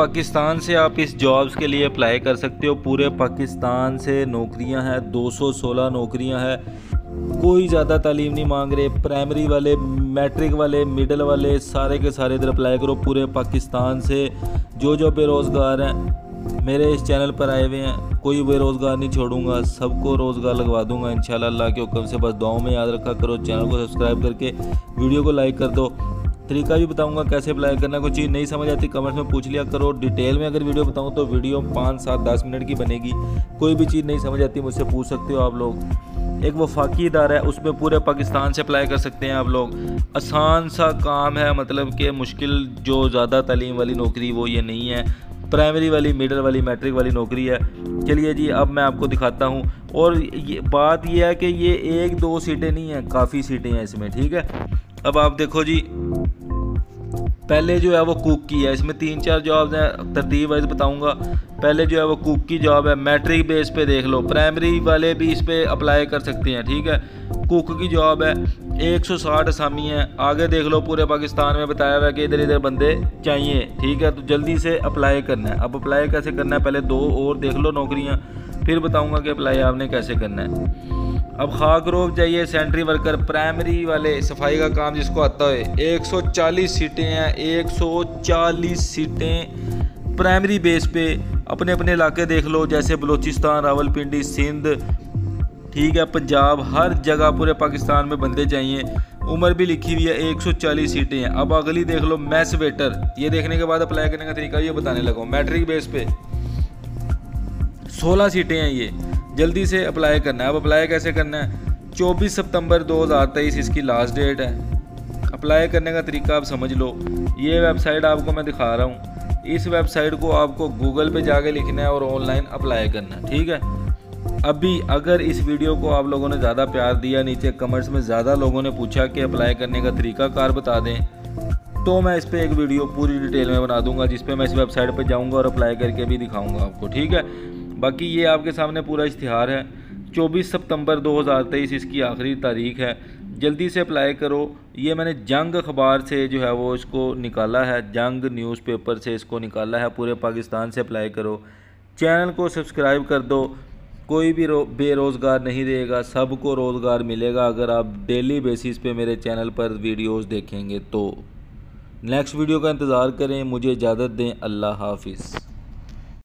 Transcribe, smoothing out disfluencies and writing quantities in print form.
पाकिस्तान से आप इस जॉब्स के लिए अप्लाई कर सकते हो। पूरे पाकिस्तान से नौकरियां हैं, 216 नौकरियां हैं। कोई ज़्यादा तालीम नहीं मांग रहे। प्राइमरी वाले, मैट्रिक वाले, मिडिल वाले, सारे के सारे इधर अप्लाई करो। पूरे पाकिस्तान से जो बेरोज़गार हैं मेरे इस चैनल पर आए हुए हैं, कोई बेरोज़गार नहीं छोड़ूंगा, सबको रोज़गार लगवा दूंगा इंशाल्लाह अल्लाह के हुक्म से। बस दुआओं में याद रखा करो। चैनल को सब्सक्राइब करके वीडियो को लाइक कर दो। तरीका भी बताऊंगा कैसे अप्लाई करना। कोई चीज़ नहीं समझ आती कमेंट्स में पूछ लिया करो। डिटेल में अगर वीडियो बताऊं तो वीडियो 5, 7, 10 मिनट की बनेगी। कोई भी चीज़ नहीं समझ आती मुझसे पूछ सकते हो आप लोग। एक वफाकी इदारा है, उसमें पूरे पाकिस्तान से अप्लाई कर सकते हैं आप लोग। आसान सा काम है, मतलब कि मुश्किल जो ज़्यादा तालीम वाली नौकरी वो ये नहीं है। प्राइमरी वाली, मिडिल वाली, मैट्रिक वाली नौकरी है। चलिए जी, अब मैं आपको दिखाता हूँ। और ये बात यह है कि ये 1-2 सीटें नहीं हैं, काफ़ी सीटें हैं इसमें, ठीक है। अब आप देखो जी, पहले जो है वो कुक की है। इसमें 3-4 जॉब्स हैं, तरतीब वाइज बताऊंगा। पहले जो है वो कुक की जॉब है, मैट्रिक बेस पे देख लो। प्राइमरी वाले भी इस पे अप्लाई कर सकते हैं, ठीक है। कुक की जॉब है, 160 असामी है। आगे देख लो, पूरे पाकिस्तान में बताया हुआ है कि इधर इधर बंदे चाहिए, ठीक है। तो जल्दी से अप्लाई करना है। अब अप्लाई कैसे करना है, पहले 2 और देख लो नौकरियाँ, फिर बताऊँगा कि अप्लाई आपने कैसे करना है। अब खाकरोब चाहिए सेंट्री वर्कर, प्राइमरी वाले, सफाई का काम जिसको आता है। 140 सीटें हैं, 140 सीटें प्राइमरी बेस पे। अपने अपने इलाके देख लो, जैसे बलूचिस्तान, रावलपिंडी, सिंध, ठीक है, पंजाब, हर जगह पूरे पाकिस्तान में बंदे चाहिए। उम्र भी लिखी हुई है, 140 सीटें हैं। अब अगली देख लो, मैस वेटर। ये देखने के बाद अप्लाई करने का तरीका ये बताने लगा। मैट्रिक बेस पे 16 सीटें हैं ये। जल्दी से अप्लाई करना है। अब अप्लाई कैसे करना है, 24 सितंबर 2023 इसकी लास्ट डेट है। अप्लाई करने का तरीका आप समझ लो। ये वेबसाइट आपको मैं दिखा रहा हूँ। इस वेबसाइट को आपको गूगल पे जाके लिखना है और ऑनलाइन अप्लाई करना है, ठीक है। अभी अगर इस वीडियो को आप लोगों ने ज़्यादा प्यार दिया, नीचे कमेंट्स में ज़्यादा लोगों ने पूछा कि अप्लाई करने का तरीका कार बता दें, तो मैं इस पर एक वीडियो पूरी डिटेल में बना दूंगा, जिस पे मैं इस वेबसाइट पर जाऊँगा और अप्लाई करके भी दिखाऊँगा आपको, ठीक है। बाकी ये आपके सामने पूरा इश्तिहार है। 24 सितंबर 2023 इसकी आखिरी तारीख है। जल्दी से अप्लाई करो। ये मैंने जंग अखबार से जो है वो इसको निकाला है, जंग न्यूज़पेपर से इसको निकाला है। पूरे पाकिस्तान से अप्लाई करो। चैनल को सब्सक्राइब कर दो। कोई भी बेरोज़गार नहीं रहेगा, सबको रोज़गार मिलेगा अगर आप डेली बेसिस पे मेरे चैनल पर वीडियोज़ देखेंगे। तो नेक्स्ट वीडियो का इंतज़ार करें। मुझे इजाज़त दें। अल्लाह हाफिज़।